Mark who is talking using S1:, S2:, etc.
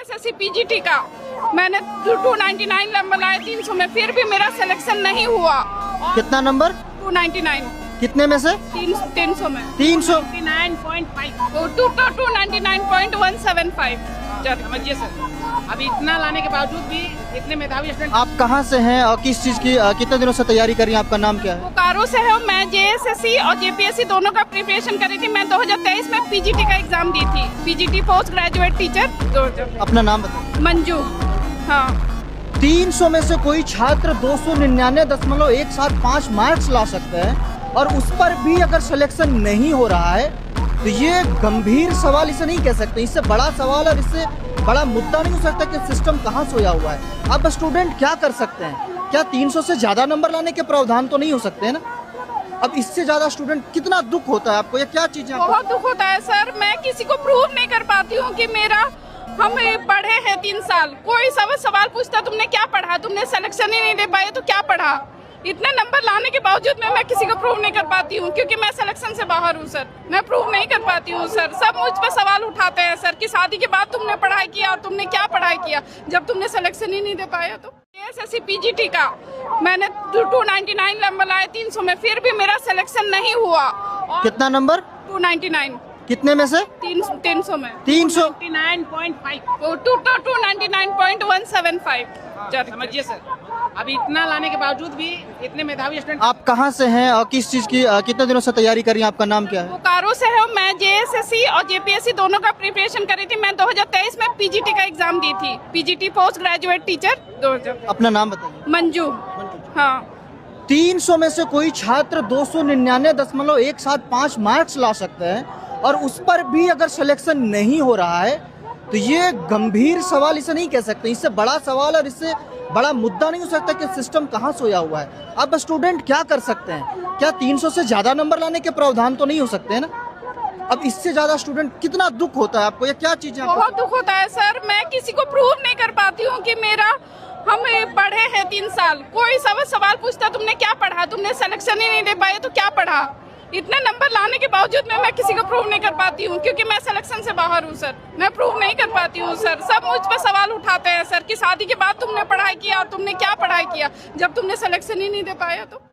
S1: JSSC PGT का मैंने 299 number लाए 300 में, फिर भी मेरा सिलेक्शन नहीं हुआ।
S2: कितना नंबर?
S1: 299
S2: कितने में से?
S1: 300 में
S2: 300।
S1: 299.175।
S3: समझिए सर, अभी इतना लाने के बावजूद भी इतने मेधावी स्टूडेंट।
S2: आप कहाँ से हैं और किस चीज़ की कितने दिनों से तैयारी कर रही हैं? आपका नाम क्या है?
S1: बोकारो से है। मैं जेएसएससी और जेपीएससी दोनों का प्रिपरेशन कर रही थी। मैं 2023 में पीजीटी का एग्जाम दी थी, पीजीटी पोस्ट ग्रेजुएट टीचर।
S2: अपना नाम बताइए।
S1: मंजू। हाँ।
S2: 300 में से कोई छात्र 299.175 मार्क्स ला सकते हैं और उस पर भी अगर सिलेक्शन नहीं हो रहा है तो ये गंभीर सवाल इसे नहीं कह सकते। इससे बड़ा सवाल और इससे बड़ा मुद्दा नहीं हो सकता कि सिस्टम कहाँ सोया हुआ है। अब स्टूडेंट क्या कर सकते हैं? क्या 300 से ज़्यादा नंबर लाने के प्रावधान तो नहीं हो सकते हैं ना? अब इससे ज़्यादा स्टूडेंट कितना दुख होता है आपको, या क्या चीज़ें?
S1: बहुत दुख होता है सर। मैं किसी को प्रूव नहीं कर पाती हूँ कि मेरा हम पढ़े हैं 3 साल। कोई सब सवाल पूछता तुमने क्या पढ़ा, तुमने सिलेक्शन ही नहीं दे पाए तो क्या पढ़ा। इतने नंबर लाने के बावजूद मैं किसी को प्रूव नहीं कर पाती हूँ, क्योंकि मैं सिलेक्शन से बाहर हूँ सर। मैं प्रूव नहीं कर पाती हूँ सर। सब मुझ पर सवाल उठाते हैं सर कि शादी के बाद तुमने पढ़ाई किया और तुमने क्या पढ़ाई किया जब तुमने सिलेक्शन ही नहीं दे पाया। तो जेएसएससी पीजीटी का मैंने 299 नंबर लाए 300 में, फिर भी मेरा सिलेक्शन नहीं हुआ।
S2: कितना नंबर?
S1: 299।
S2: कितने में से?
S1: 300 में
S2: 300।
S1: 299.175।
S3: समझिए सर, अभी इतना लाने के बावजूद भी इतने मेधावी स्टूडेंट।
S2: आप कहाँ से हैं और किस चीज़ की कितने दिनों से तैयारी कर रही हैं? आपका नाम क्या है?
S1: बोकारो से है। मैं जेएसएससी और जेपीएससी दोनों का प्रिपरेशन कर रही थी। मैं 2023 में पीजीटी का एग्जाम दी थी, पीजीटी पोस्ट ग्रेजुएट टीचर।
S2: अपना नाम बताइए।
S1: मंजू। हाँ।
S2: 300 में से कोई छात्र 299.175 मार्क्स ला सकते हैं और उस पर भी अगर सिलेक्शन नहीं हो रहा है तो ये गंभीर सवाल इसे नहीं कह सकते। इससे बड़ा सवाल और इससे बड़ा मुद्दा नहीं हो सकता कि सिस्टम कहाँ सोया हुआ है। अब स्टूडेंट क्या कर सकते हैं? क्या 300 से ज़्यादा नंबर लाने के प्रावधान तो नहीं हो सकते हैं ना? अब इससे ज़्यादा स्टूडेंट कितना दुख होता है आपको, या क्या चीज़ें?
S1: बहुत दुख होता है सर। मैं किसी को प्रूव नहीं कर पाती हूँ कि मेरा हम पढ़े हैं 3 साल। कोई सब सवाल पूछता तुमने क्या पढ़ा, तुमने सिलेक्शन ही नहीं दे पाए तो क्या पढ़ा। इतने नंबर लाने के बावजूद मैं किसी को प्रूव नहीं कर पाती हूँ, क्योंकि मैं सिलेक्शन से बाहर हूँ सर। मैं प्रूव नहीं कर पाती हूँ सर। सब मुझ पर सवाल उठाते हैं सर कि शादी के बाद तुमने पढ़ाई किया और तुमने क्या पढ़ाई किया जब तुमने सिलेक्शन ही नहीं दे पाया। तो